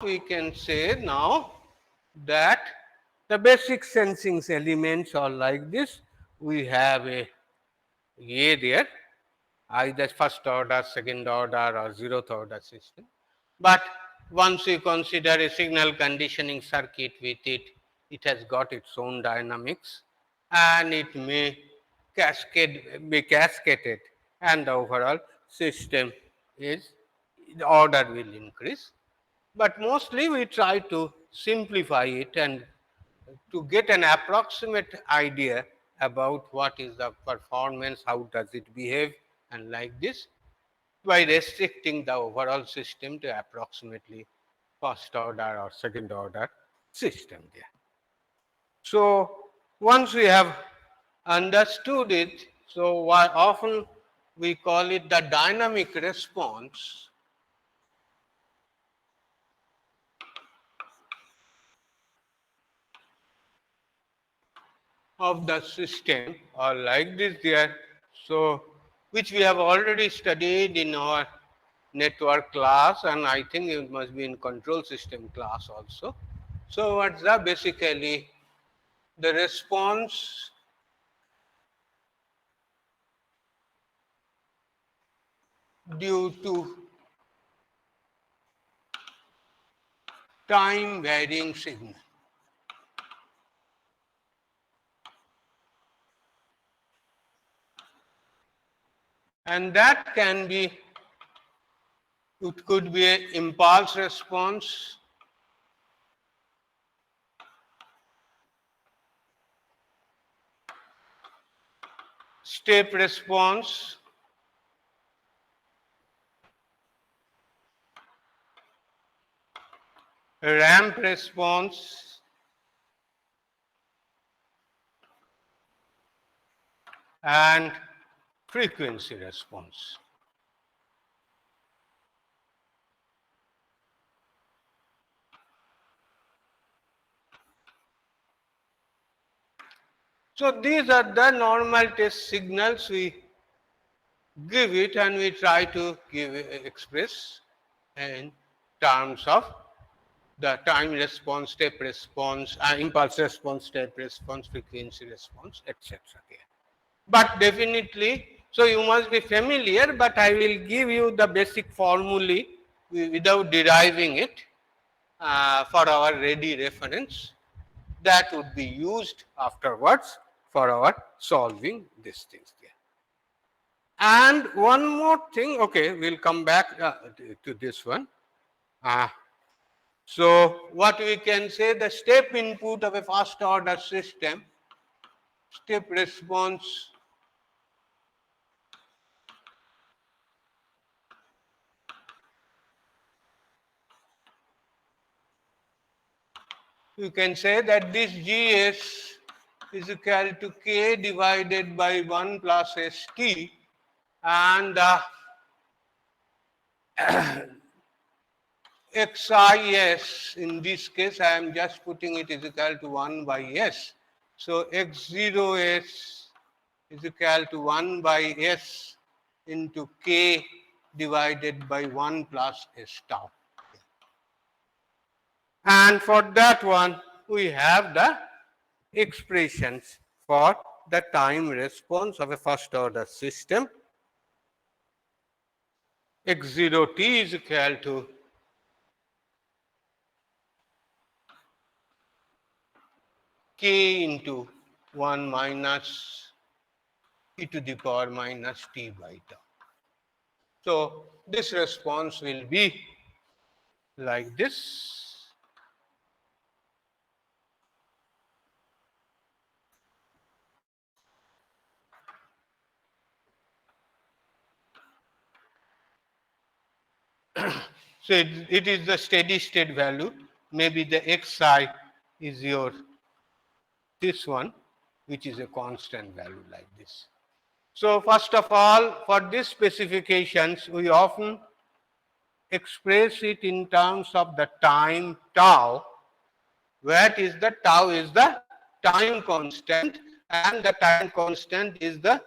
we can say now that the basic sensing elements are like this. We have a there, either first order, second order or zeroth order system. But once you consider a signal conditioning circuit with it, it has got its own dynamics and it may be cascaded, and the overall system is, the order will increase. But mostly we try to simplify it and to get an approximate idea about what is the performance, how does it behave, and like this, by restricting the overall system to approximately first order or second order system there. So once we have understood it, so why often we call it the dynamic response of the system, or like this there. So which we have already studied in our network class, and I think it must be in control system class also. So what's the basically the response due to time varying signal. And that can be, it could be an impulse response, step response, ramp response, and frequency response. So these are the normal test signals we give it, and we try to express in terms of the time response, step response, impulse response, step response, frequency response, etc. But definitely, so you must be familiar, but I will give you the basic formulae without deriving it for our ready reference. That would be used afterwards for our solving these things there. And one more thing, okay, we'll come back to this one. So what we can say, the step input of a first order system, step response you can say that this Gs is equal to K divided by 1 plus St, and Xis, in this case I am just putting it is equal to 1 by S. So X0s is equal to 1 by S into K divided by 1 plus S tau. And for that one, we have the expressions for the time response of a first order system. X0t is equal to K into 1 minus e to the power minus t by tau. So this response will be like this. So it is the steady state value. Maybe the xi is your this one, which is a constant value like this. So first of all, for these specifications, we often express it in terms of the time tau. What is the tau? Is the time constant, and the time constant is the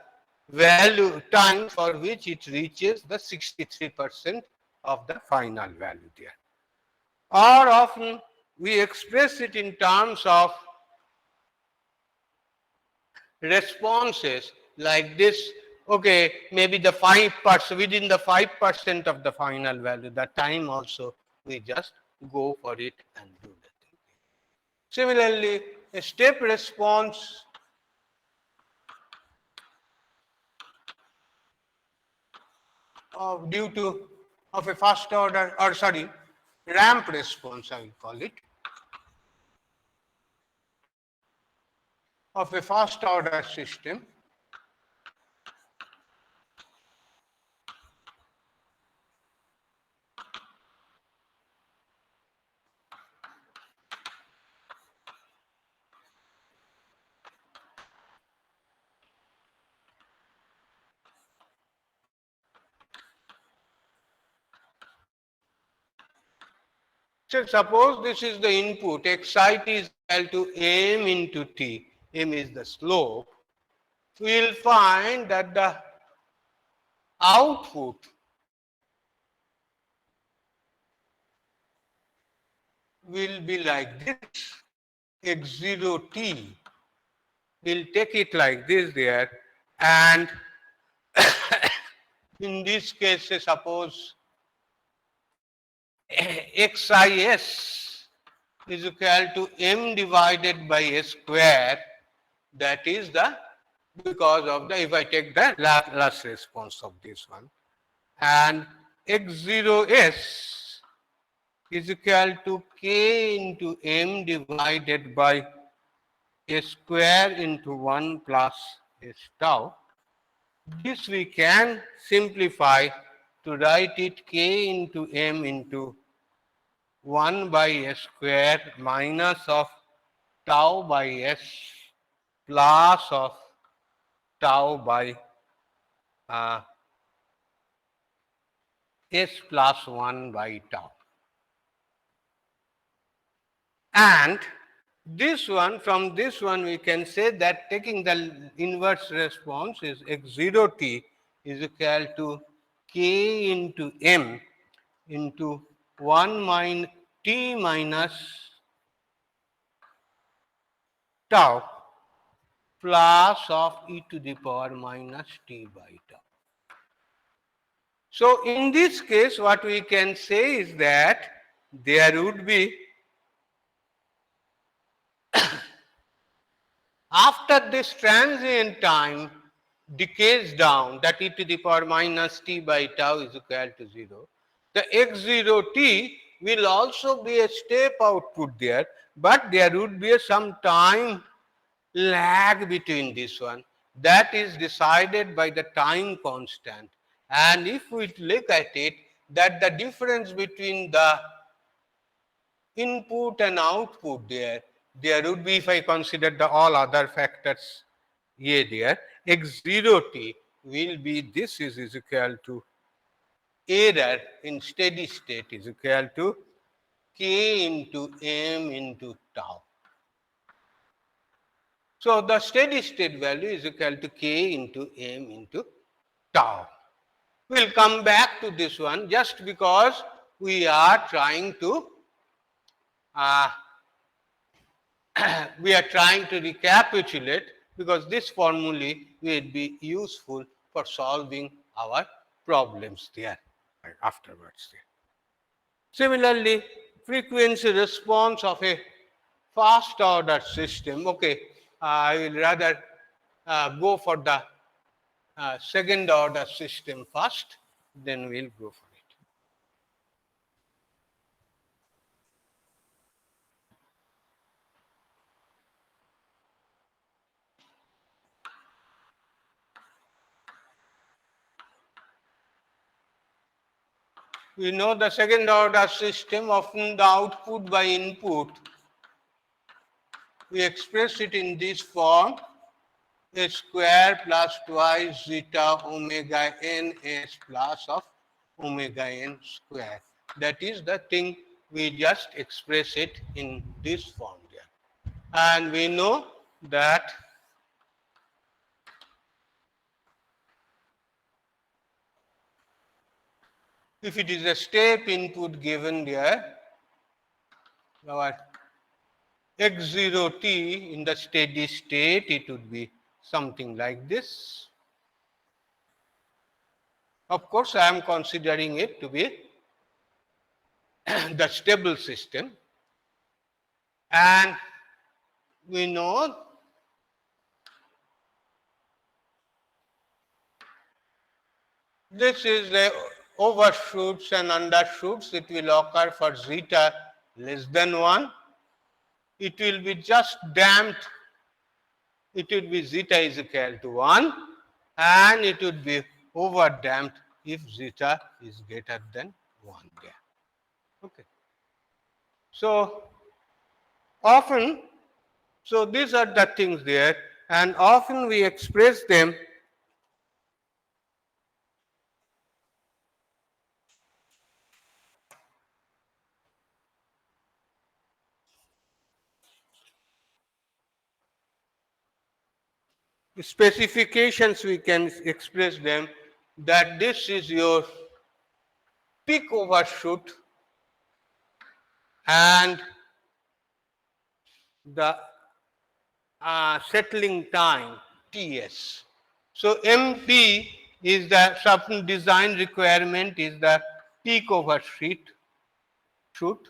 value time for which it reaches the 63% of the final value there. or often we express it in terms of responses like this. Okay, maybe the 5%, within the 5% of the final value, the time also we just go for it and do that. Similarly, a step response due to of a first order, or sorry, ramp response I will call it, of a first order system So suppose this is the input, xit is equal to m into t, m is the slope, we will find that the output will be like this, x0 t, we'll take it like this there, and in this case suppose xis is equal to m divided by a square, that is the, because of the, if I take the Laplace response of this one, and x0s is equal to k into m divided by a square into 1 plus s tau. This we can simplify to write it k into m into 1 by s square minus of tau by s plus of tau by uh, s plus 1 by tau. And this one, from this one we can say that taking the inverse response is x0 t is equal to k into m into 1 minus t minus tau plus of e to the power minus t by tau. So in this case what we can say is that there would be, after this transient time decays down, that e to the power minus t by tau is equal to 0, the x0 t will also be a step output there, but there would be some time lag between this one, that is decided by the time constant. And if we look at it, that the difference between the input and output there would be, if I consider the all other factors a there, x0 t will be, this is equal to error in steady state is equal to k into m into tau. So the steady state value is equal to k into m into tau. We'll come back to this one just because we are trying to uh, we are trying to recapitulate, because this formulae will be useful for solving our problems there afterwards there. Similarly, frequency response of a fast order system. Okay, I will rather go for the second order system first, then we'll go for it. We know the second order system, often the output by input, we express it in this form, a square plus twice zeta omega n s plus of omega n square. That is the thing, we just express it in this form there. And we know that if it is a step input given there, our x0t in the steady state, it would be something like this. Of course, I am considering it to be the stable system, and we know this is the overshoots and undershoots. It will occur for zeta less than 1. It will be just damped. It would be zeta is equal to 1, and it would be over damped if zeta is greater than 1 there. Okay. So often, so these are the things there, and often we express them specifications, we can express them that this is your peak overshoot and the settling time Ts. So MP is the some design requirement is the peak overshoot shoot,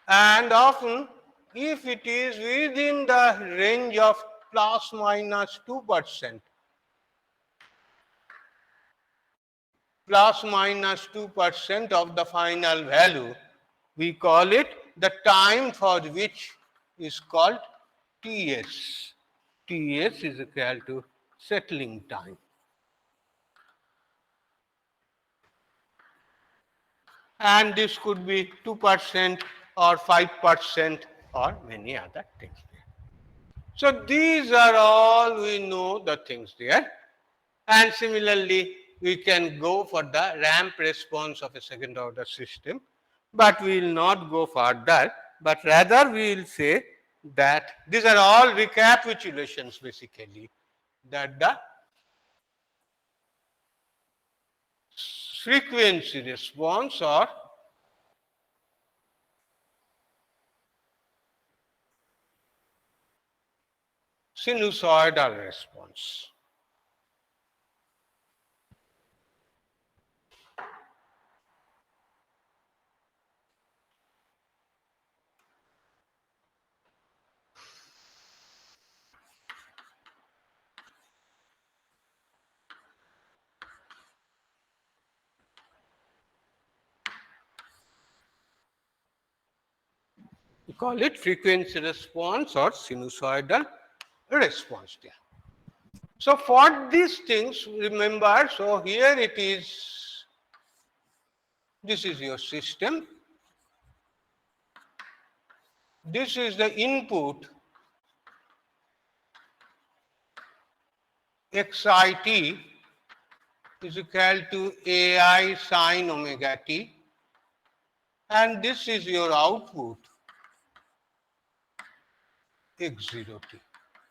and often if it is within the range of plus minus 2%, plus minus 2% of the final value, we call it the time for which is called Ts. Ts is equal to settling time. And this could be 2% or 5% or many other things there. So these are all we know the things there. And similarly, we can go for the ramp response of a second order system, but we will not go further, but rather we will say that these are all recapitulations basically, that the frequency response or sinusoidal response. We call it frequency response or sinusoidal response there. So for these things, remember, so here it is, this is your system. This is the input xit is equal to ai sine omega t, and this is your output x0t.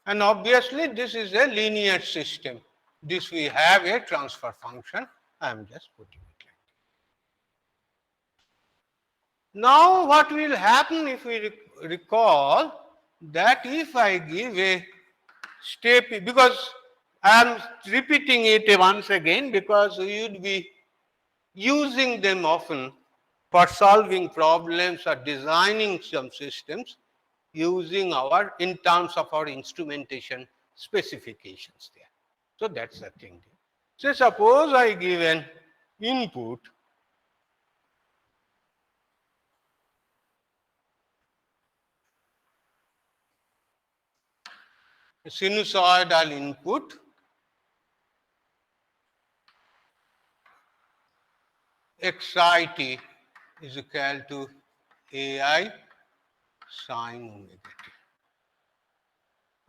And obviously this is a linear system. This we have a transfer function. I am just putting it like that. Now what will happen if we recall that if I give a step, because I am repeating it once again because we would be using them often for solving problems or designing some systems using our, in terms of our instrumentation specifications there. So that's the thing. So suppose I give an input sinusoidal input xit is equal to ai sine omega t.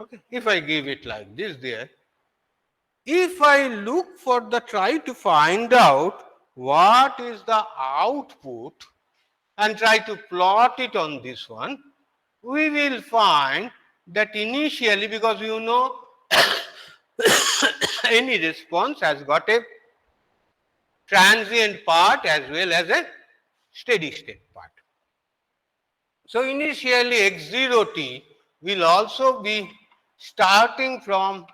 Okay, if I give it like this there, if I look for the, try to find out what is the output and try to plot it on this one, we will find that initially, because you know any response has got a transient part as well as a steady state part. So initially x0t will also be starting from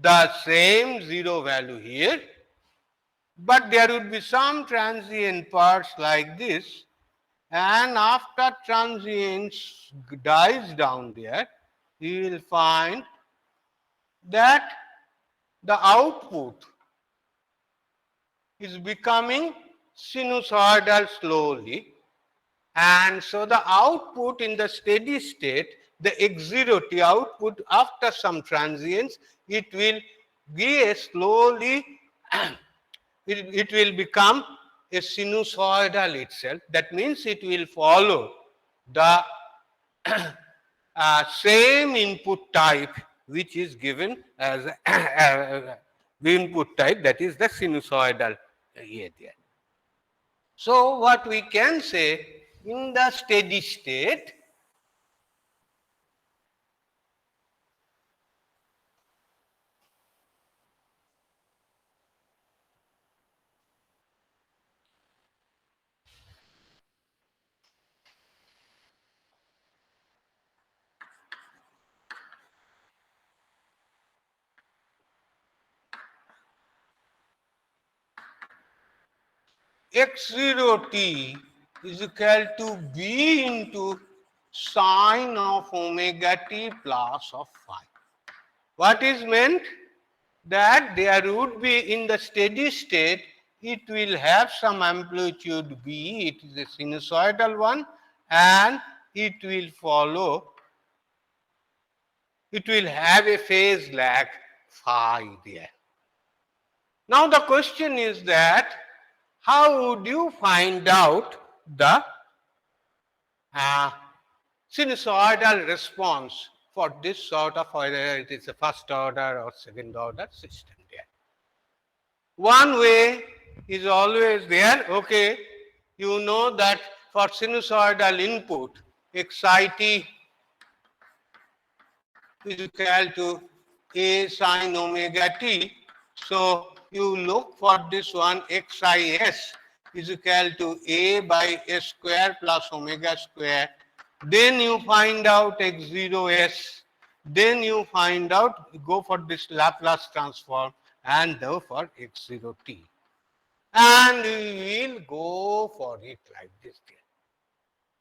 the same zero value here, but there would be some transient parts like this, and after transients dies down there, you will find that the output is becoming sinusoidal slowly, and so the output in the steady state, the x0t output after some transients, it will be a slowly it will become a sinusoidal itself. That means it will follow the same input type which is given as the input type, that is the sinusoidal area. So what we can say, in the steady state, x0t is equal to b into sine of omega t plus of phi. What is meant? That there would be in the steady state, it will have some amplitude b, it is a sinusoidal one, and it will follow, it will have a phase lag phi there. Now the question is that how would you find out the sinusoidal response for this sort of, whether it is a first order or second order system there? One way is always there. Okay, you know that for sinusoidal input, xit is equal to a sine omega t. So you look for this one, xis is equal to a by s square plus omega square. Then you find out x0s. Then you find out, go for this Laplace transform and therefore x0t. And we will go for it like this.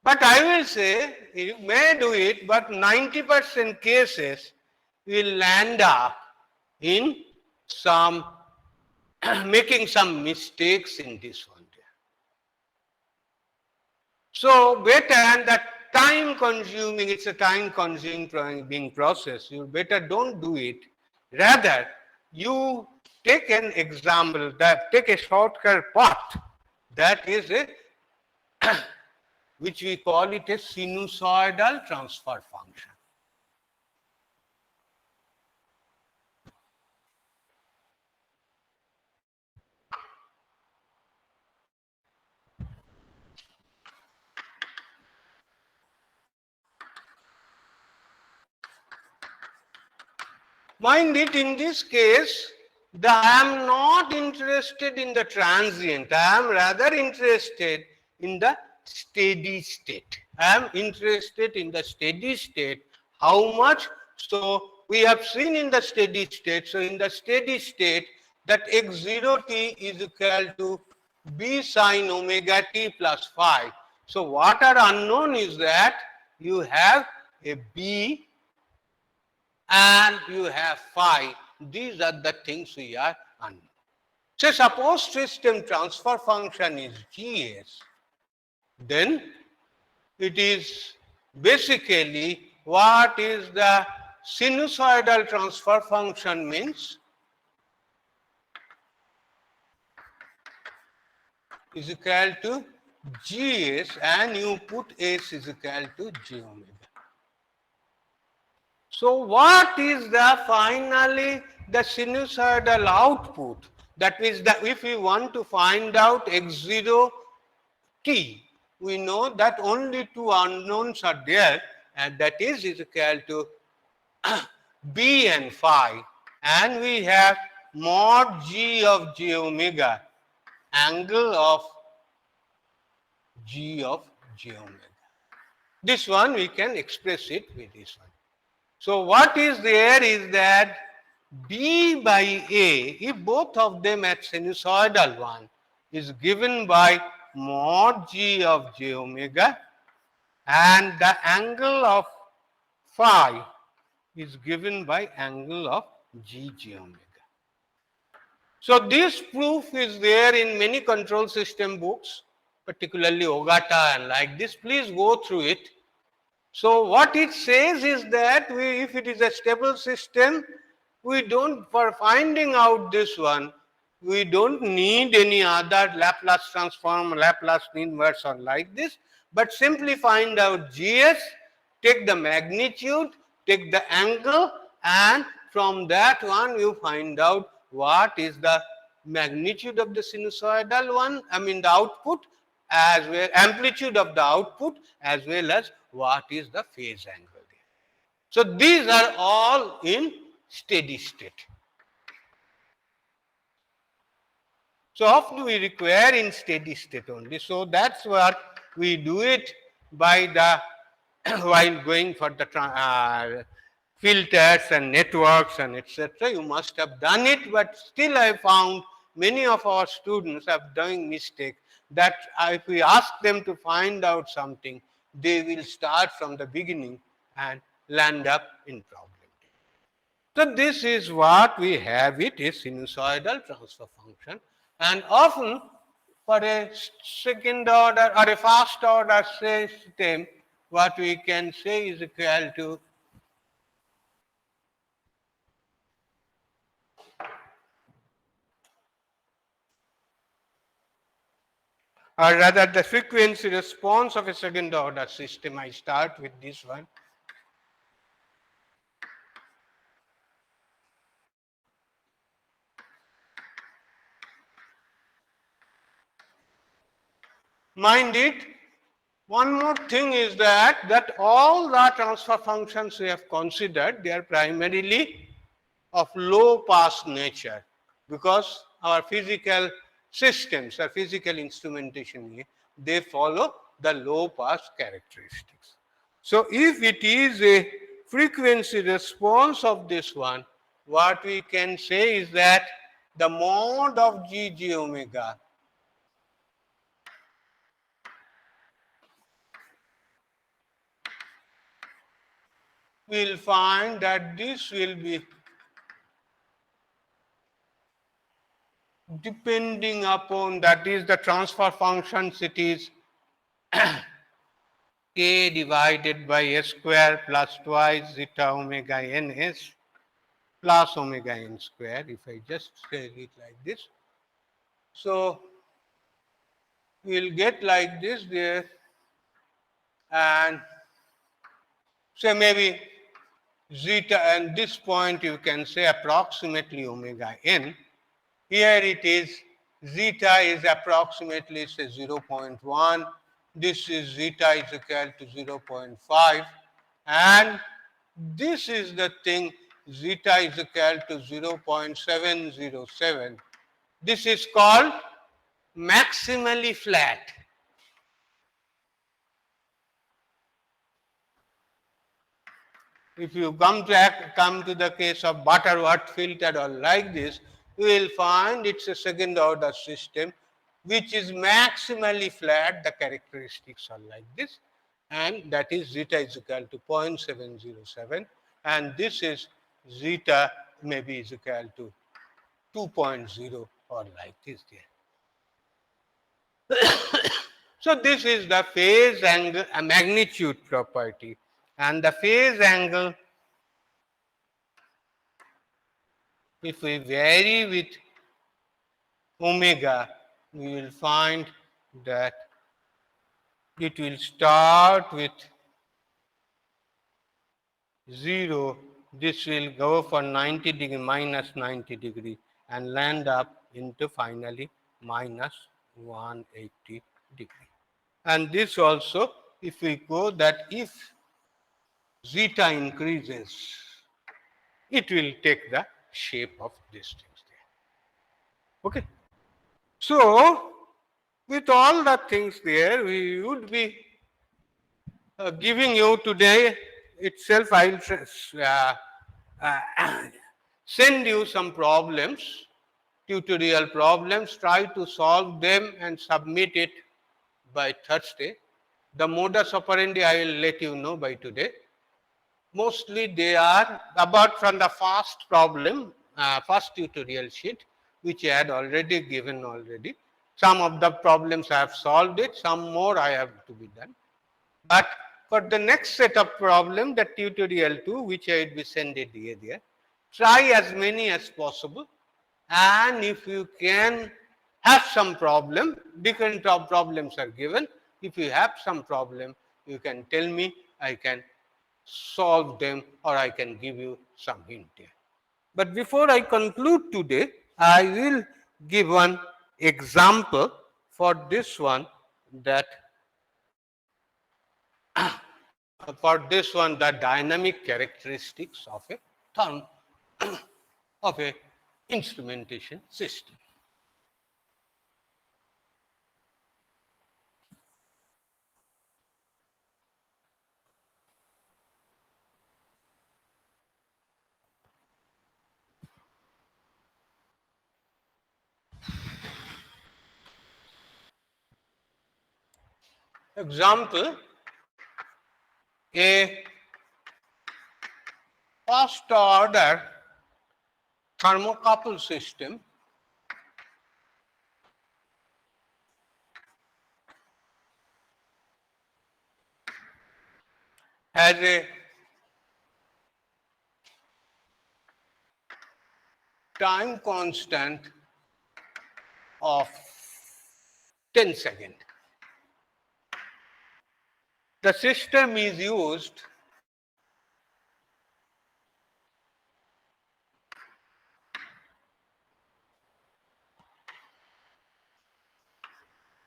But I will say, you may do it, but 90% cases will land up in some making some mistakes in this one. So better, and that time consuming, it's a time consuming process. You better don't do it. Rather, you take an example, that take a shortcut path, that is a which we call it a sinusoidal transfer function. Mind it, in this case, I am not interested in the transient. I am rather interested in the steady state. I am interested in the steady state. How much? So we have seen in the steady state. So in the steady state, that x0t is equal to b sine omega t plus phi. So what are unknown is that you have a b and you have phi. These are the things we are unknown. So suppose system transfer function is Gs, then it is basically, what is the sinusoidal transfer function means? Is equal to Gs, and you put S is equal to J omega. So what is the finally the sinusoidal output? That means that if we want to find out x0 t, we know that only two unknowns are there, and that is equal to b and phi, and we have mod g of j omega, angle of g of j omega. This one we can express it with this one. So what is there is that b by a, if both of them at sinusoidal one, is given by mod g of j omega, and the angle of phi is given by angle of g j omega. So this proof is there in many control system books, particularly Ogata and like this. Please go through it. So what it says is that if it is a stable system, we don't, for finding out this one, we don't need any other Laplace transform, Laplace inverse or like this, but simply find out GS, take the magnitude, take the angle, and from that one you find out what is the magnitude of the sinusoidal one, the output, as well amplitude of the output, as well as what is the phase angle there. So these are all in steady state. So often we require in steady state only. So that's what we do it by the while going for the filters and networks and etc. You must have done it, but still I found many of our students are doing mistake that if we ask them to find out something, they will start from the beginning and land up in problem. So this is what we have, it is sinusoidal transfer function, and often for a second order or a first order system, what we can say is equal to or rather the frequency response of a second order system. I start with this one. Mind it, one more thing is that all the transfer functions we have considered, they are primarily of low pass nature, because our physical systems or physical instrumentation, they follow the low pass characteristics. So if it is a frequency response of this one, what we can say is that the mod of g j omega will find that this will be depending upon, that is the transfer functions, it is k divided by s square plus twice zeta omega ns plus omega n square, if I just say it like this. So we'll get like this there, and say maybe zeta, and this point you can say approximately omega n. Here it is, zeta is approximately say 0.1, this is zeta is equal to 0.5, and this is the thing, zeta is equal to 0.707. This is called maximally flat. If you come to the case of Butterworth filter or like this, you will find it's a second order system which is maximally flat. The characteristics are like this, and that is zeta is equal to 0.707, and this is zeta maybe is equal to 2.0 or like this there. So this is the phase angle, a magnitude property, and the phase angle, if we vary with omega, we will find that it will start with 0, this will go for 90 degree, minus 90 degree, and land up into finally minus 180 degree. And this also, if we go that if zeta increases, it will take the shape of these things there. Okay. So, with all the things there, we would be giving you today itself. I will uh, send you some problems, tutorial problems. Try to solve them and submit it by Thursday. The modus operandi I will let you know by today. Mostly they are about from the first problem, first tutorial sheet, which I had already given already. Some of the problems I have solved it, some more I have to be done. But for the next set of problem, the tutorial 2, which I will be sending here there, try as many as possible. And if you can have some problem, different problems are given. If you have some problem, you can tell me, I can solve them or I can give you some hint here. But before I conclude today, I will give one example for this one, that for this one, the dynamic characteristics of a therm of a instrumentation system. Example, a first order thermocouple system has a time constant of 10 seconds. The system is used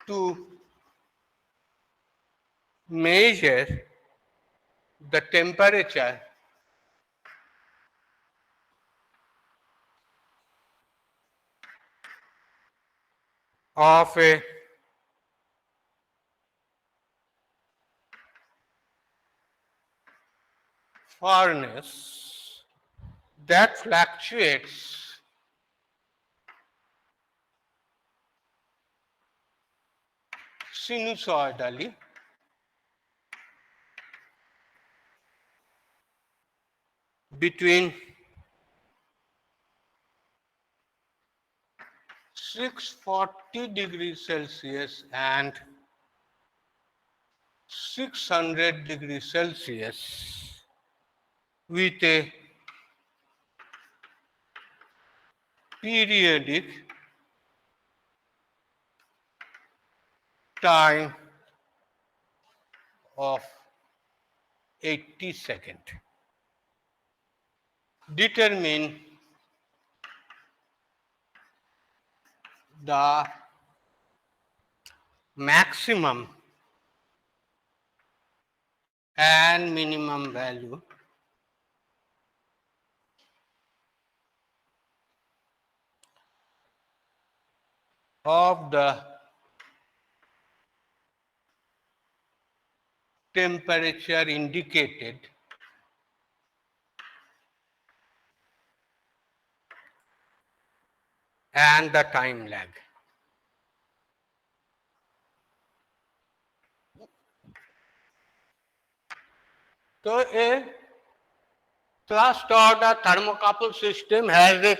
to measure the temperature of a furnace that fluctuates sinusoidally between 640 degrees Celsius and 600 degrees Celsius with a periodic time of 80 seconds. Determine the maximum and minimum value of the temperature indicated and the time lag. So a first order thermocouple system has a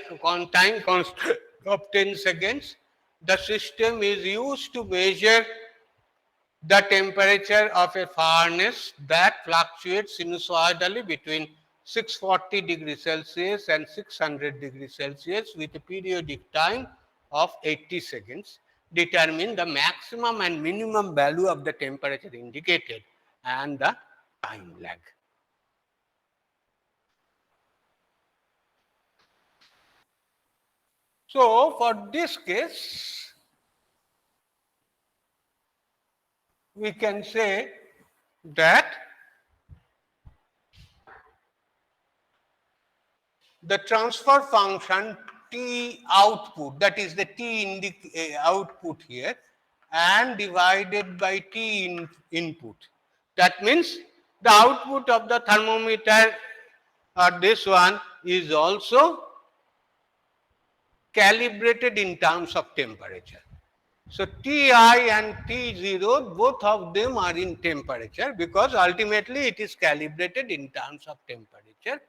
time constant of 10 seconds. The system is used to measure the temperature of a furnace that fluctuates sinusoidally between 640 degrees Celsius and 600 degrees Celsius with a periodic time of 80 seconds. Determine the maximum and minimum value of the temperature indicated and the time lag. So, for this case, we can say that the transfer function T output, that is the T output here, and divided by T input. That means the output of the thermometer or this one is also calibrated in terms of temperature. So Ti and T0, both of them are in temperature because ultimately it is calibrated in terms of temperature.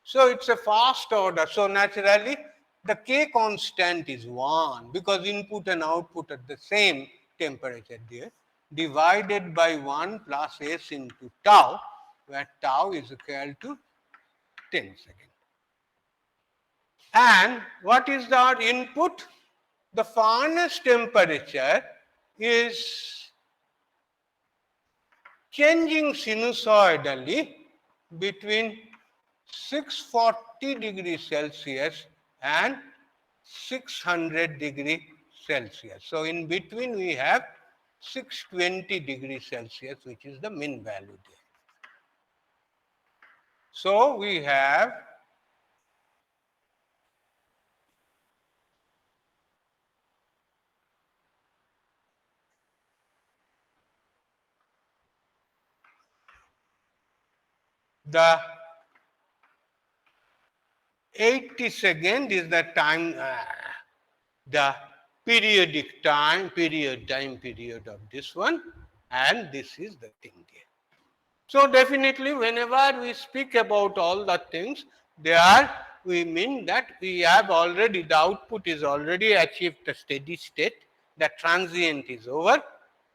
So it's a first order. So naturally the K constant is 1 because input and output at the same temperature there, divided by 1 plus S into tau, where tau is equal to 10 seconds. And what is our input? The furnace temperature is changing sinusoidally between 640 degrees Celsius and 600 degrees Celsius. So in between we have 620 degrees Celsius, which is the mean value there. So we have the 80 second is the time, the time period of this one, and this is the thing there. So definitely whenever we speak about all the things, there we mean that we have already, the output is already achieved the steady state, the transient is over.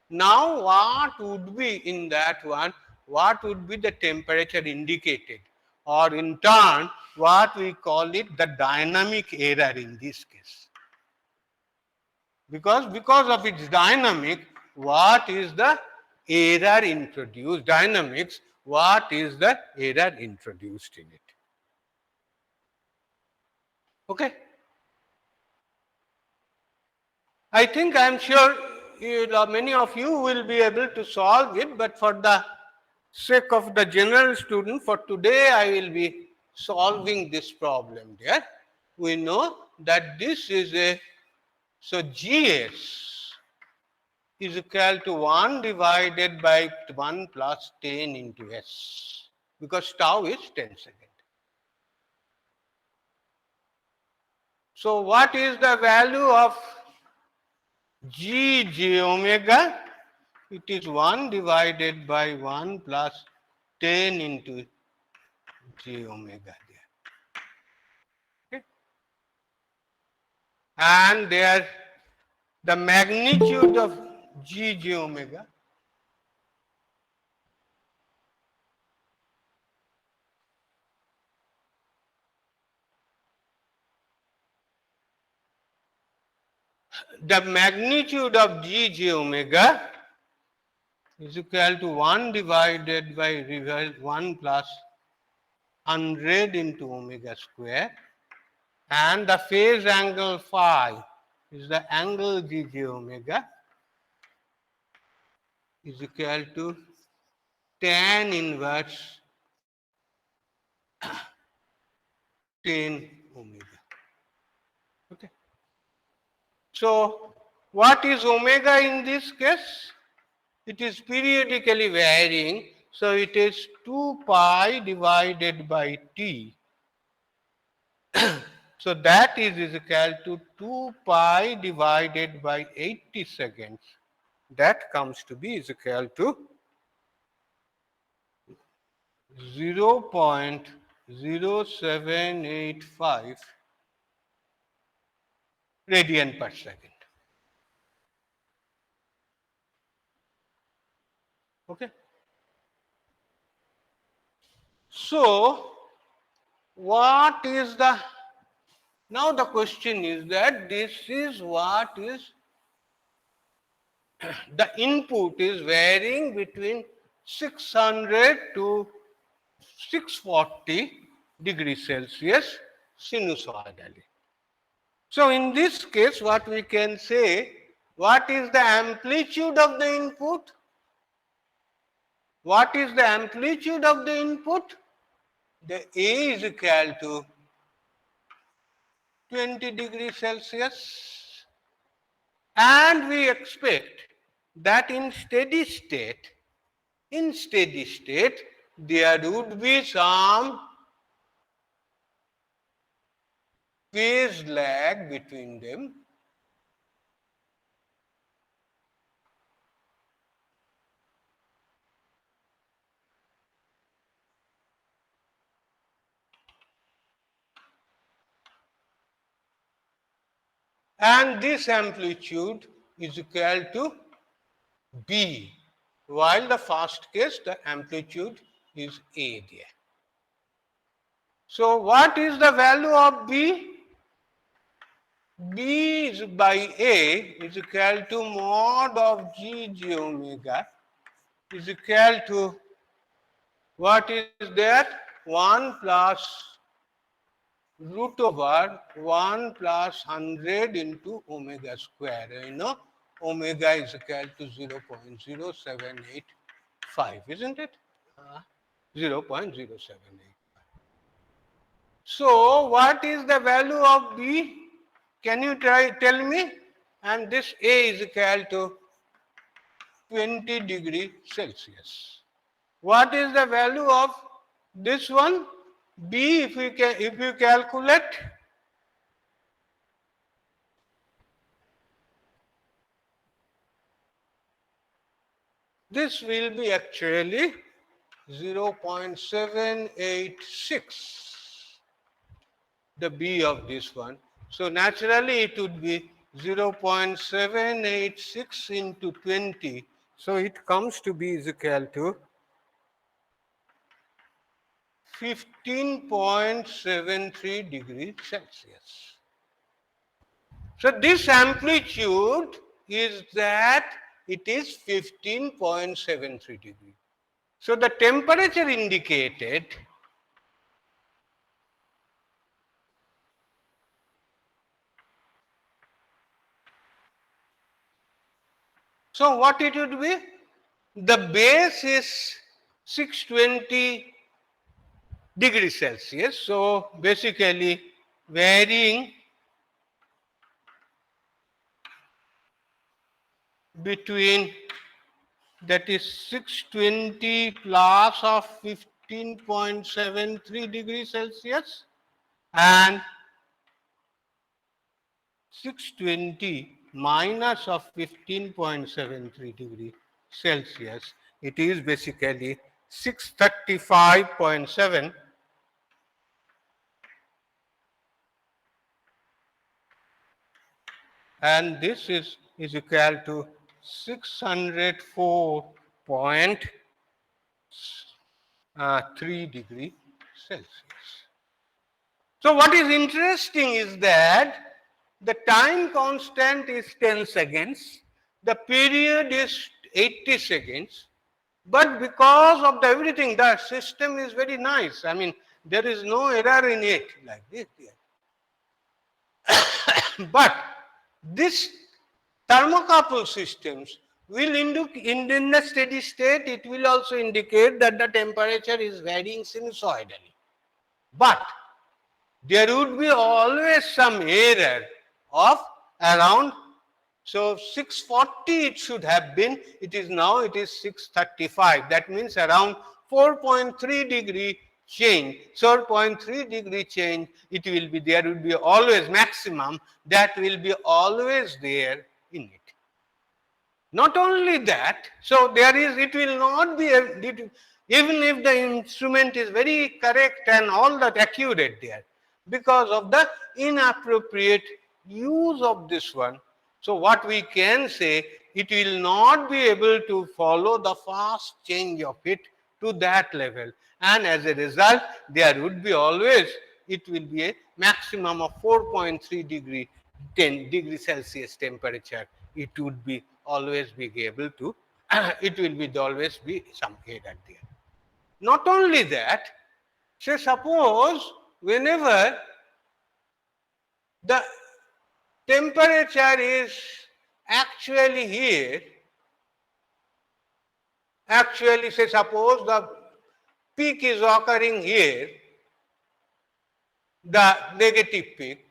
Now what would be in that one, what would be the temperature indicated, or in turn what we call it the dynamic error in this case. Because of its dynamic, what is the error introduced? Dynamics, what is the error introduced in it? Okay. I think I am sure many of you will be able to solve it, but for the sake of the general student, for today I will be solving this problem there. We know that this is a, so Gs is equal to 1 divided by 1 plus 10 into S, because tau is 10 seconds. So what is the value of J omega? It is 1 divided by 1 plus 10 into J omega there. Okay. And there the magnitude of J omega J omega is equal to 1 divided by 1 plus 100 into omega square, and the phase angle phi is the angle J omega is equal to tan inverse 10 omega. Okay. So what is omega in this case? It is periodically varying, so it is 2 pi divided by T. So that is equal to 2 pi divided by 80 seconds. That comes to be is equal to 0.0785 radian per second. Okay. So what is the, now the question is that this is what is the input is varying between 600 to 640 degrees Celsius sinusoidally. So in this case, what we can say, what is the amplitude of the input? What is the amplitude of the input? The A is equal to 20 degrees Celsius, and we expect that in steady state, there would be some phase lag between them, and this amplitude is equal to B, while the first case the amplitude is A there. So, what is the value of B? B is by A is equal to mod of G omega is equal to what is there? 1 plus root over 1 plus 100 into omega square. You know, omega is equal to 0.0785, isn't it? 0.0785. So, what is the value of B? Can you tell me? And this A is equal to 20 degree Celsius. What is the value of this one? B, if you calculate, this will be actually 0.786, the B of this one. So naturally it would be 0.786 into 20. So it comes to be is equal to 15.73 degrees Celsius. So this amplitude is that it is 15.73 degrees. So the temperature indicated so what it would be? The base is 620 degrees Celsius. So basically varying between that is 620 plus of 15.73 degrees Celsius and 620 minus of 15.73 degree Celsius. It is basically 635.7, and this is equal to 604.3 degree Celsius. So what is interesting is that the time constant is 10 seconds, the period is 80 seconds, but because of the everything, the system is very nice. I mean, there is no error in it like this here. But this thermocouple systems will in the steady state, it will also indicate that the temperature is varying sinusoidally. But there would be always some error of around, so 640 it should have been, it is now it is 635. That means around 4.3 degree change. So 0.3 degree change, it will be, there will be always maximum that will be always there in it. Not only that, so there is, it will not be, even if the instrument is very correct and all that accurate there, because of the inappropriate use of this one. So what we can say, it will not be able to follow the fast change of it to that level. And as a result, there would be always, it will be a maximum of 4.3 degree, 10 degree Celsius temperature. It would be always be able to, it will be always be some error there. Not only that, say suppose whenever the temperature is actually here, actually say suppose the peak is occurring here, the negative peak.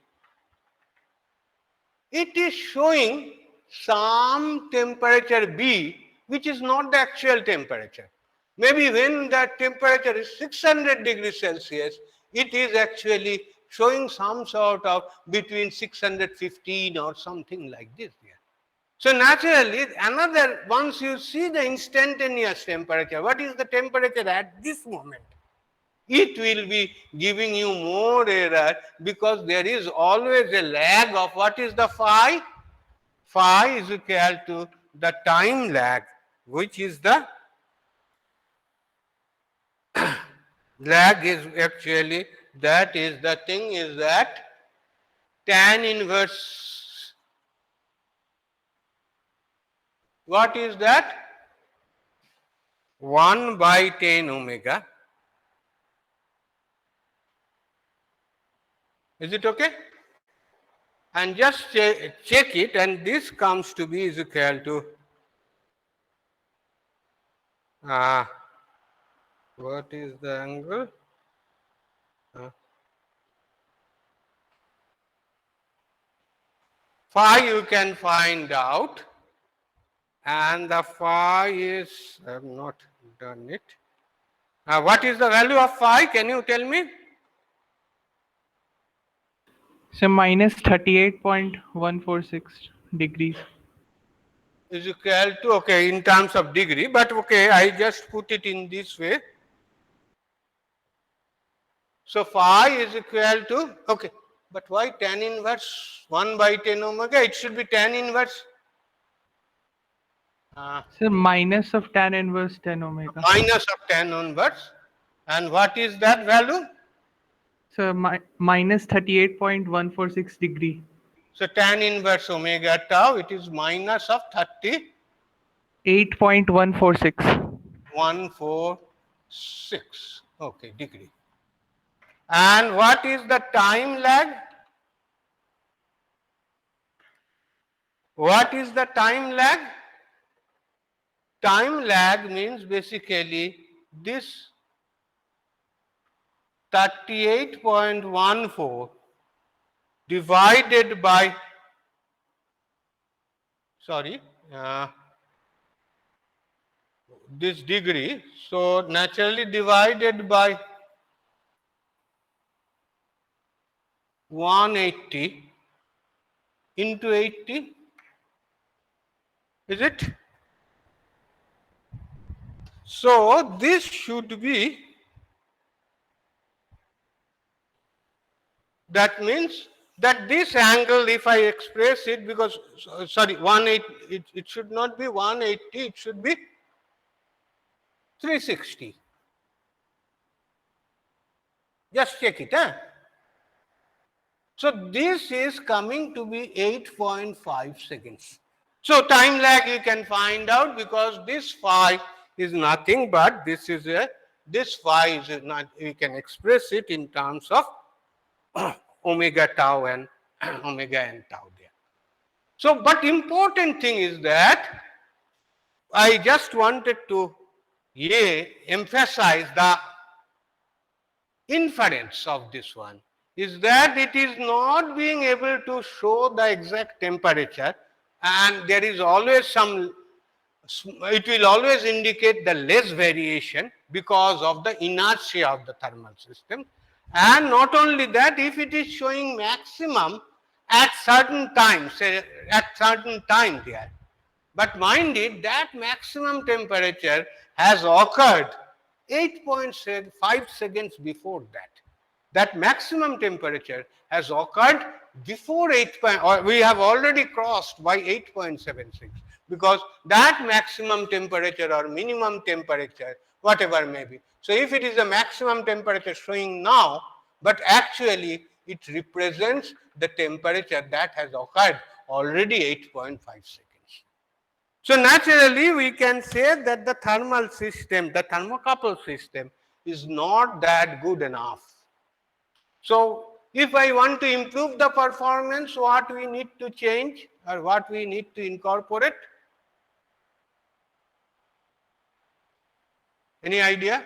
it is showing some temperature B, which is not the actual temperature. Maybe when the temperature is 600 degrees Celsius, it is actually showing some sort of between 615 or something like this here. So naturally, another, once you see the instantaneous temperature, what is the temperature at this moment? It will be giving you more error because there is always a lag of what is the phi? Phi is equal to the time lag, which is the lag is actually, that is the thing is that tan inverse, what is that? 1 by 10 omega. Is it okay? And just check it, and this comes to be is equal to what is the angle? Phi you can find out, and the phi is, I have not done it. What is the value of phi? Can you tell me? So minus 38.146 degrees. Is equal to, okay, in terms of degree, but okay, I just put it in this way. So phi is equal to, okay, but why tan inverse 1 by 10 omega? It should be tan inverse. So minus of tan inverse 10 omega. Minus of tan inverse. And what is that value? So minus 38.146 degree. So tan inverse omega tau, it is minus of 8.146. 146. Okay, degree. And what is the time lag? What is the time lag? Time lag means basically this 38.14 divided by, sorry, this degree. So naturally divided by 180 into 80. Is it? So this should be, that means that this angle, if I express it, because, sorry, 180, it should not be 180, it should be 360. Just check it, huh? So this is coming to be 8.5 seconds. So time lag you can find out because this phi is nothing but this is a, this phi is not, we can express it in terms of omega tau and omega n tau there. So, but important thing is that I just wanted to emphasize the inference of this one is that it is not being able to show the exact temperature, and there is always some, it will always indicate the less variation because of the inertia of the thermal system. And not only that, if it is showing maximum at certain times, say at certain time there, but mind it, that maximum temperature has occurred 8.5 seconds before that. That maximum temperature has occurred before 8, or we have already crossed by 8.76, because that maximum temperature or minimum temperature, whatever may be. So if it is a maximum temperature showing now, but actually it represents the temperature that has occurred already 8.5 seconds. So naturally, we can say that the thermal system, the thermocouple system is not that good enough. So if I want to improve the performance, what we need to change or what we need to incorporate? Any idea?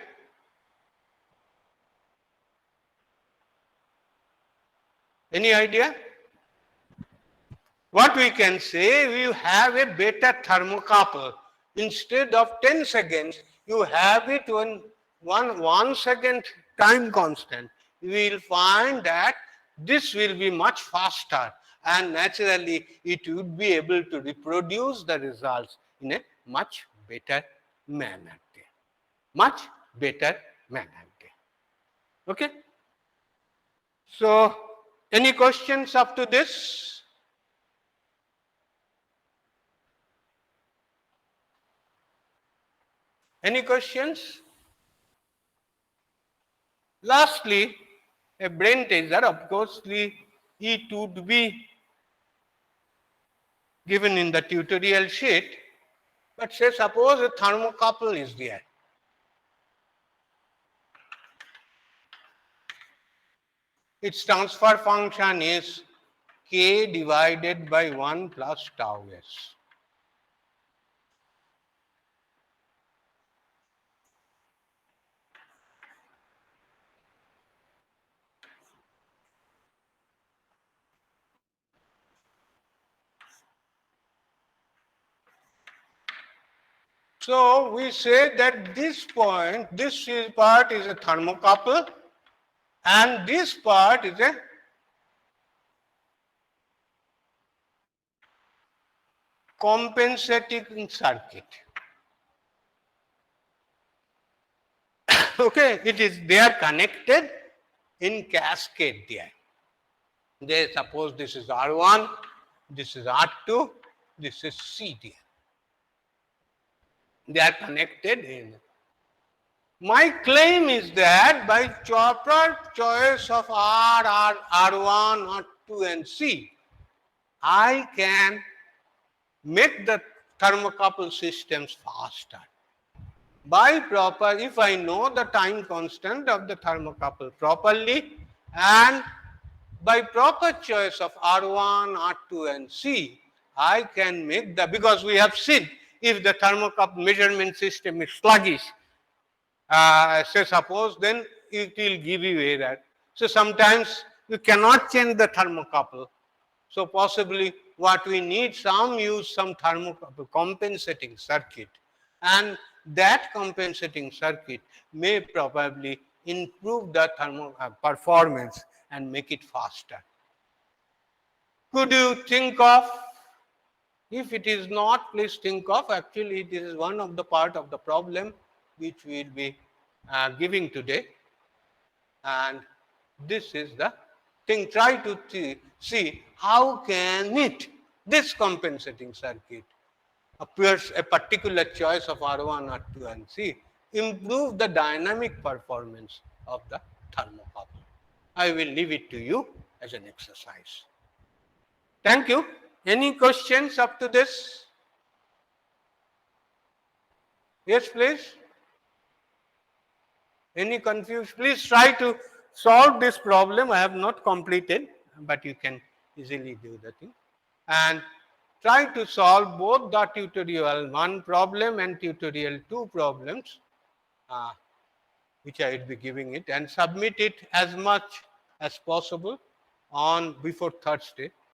Any idea? what we can say, you have a better thermocouple. Instead of 10 seconds, you have it on 1 second time constant. You will find that this will be much faster, and naturally it would be able to reproduce the results in a much better manner. Much better manner. Okay? So, any questions up to this? Any questions? Lastly, a brain teaser, of course, it would be given in the tutorial sheet, but say suppose a thermocouple is there. Its transfer function is k divided by 1 plus tau s. So we say that this point, part is a thermocouple, and this part is a compensating circuit. Okay, they are connected in cascade there. They suppose this is R1, this is R2, this is C there. They are connected in. My claim is that by proper choice of R1, R2 and C, I can make the thermocouple systems faster. By proper, if I know the time constant of the thermocouple properly, and by proper choice of R1, R2 and C, I can make because we have seen if the thermocouple measurement system is sluggish, say suppose, then it will give you error. So sometimes you cannot change the thermocouple. So possibly what we need, use some thermocouple compensating circuit, and that compensating circuit may probably improve the performance and make it faster. Could you think of, if it is not, please think of, actually this is one of the part of the problem which we will be giving today, and this is the thing. Try to see how can this compensating circuit appears a particular choice of R1, R2 and C improve the dynamic performance of the thermocouple. I will leave it to you as an exercise. Thank you. Any questions up to this? Yes, please. Any confusion? Please try to solve this problem. I have not completed, but you can easily do the thing. And try to solve both the tutorial 1 problem and tutorial 2 problems, which I will be giving it, and submit it as much as possible before Thursday.